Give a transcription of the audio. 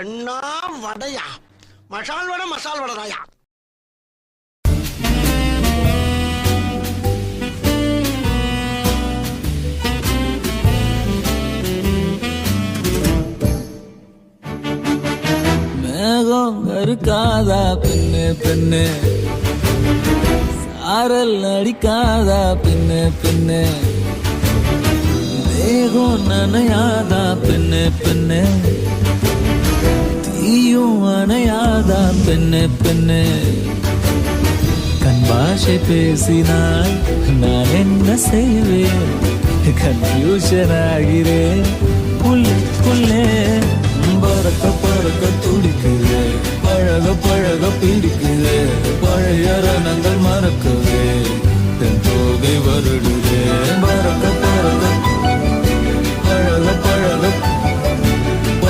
என்ன வடையா? மசால் வடை மசால் வடைதாயா? மேகம் கருக்காதா பெண்ணு பெண்ணு, சாரல் அடிக்காதா பெண்ணு பெண்ணு, தேகம் நனையாதா பெண்ணு பெண்ணு, தீயும் அணையாதா பெண்ணு பெண்ணு. கண் பாஷை பேசினால் நான் என்ன செய்வேன், கன்ஃபியூஷன் ஆகிறேன் புல்லே. பறக்க பறக்க துடிக்குது, பழக பழக பிடிக்குது, பழைய ரணங்கள் மறக்குது, தென் தோகை வருடு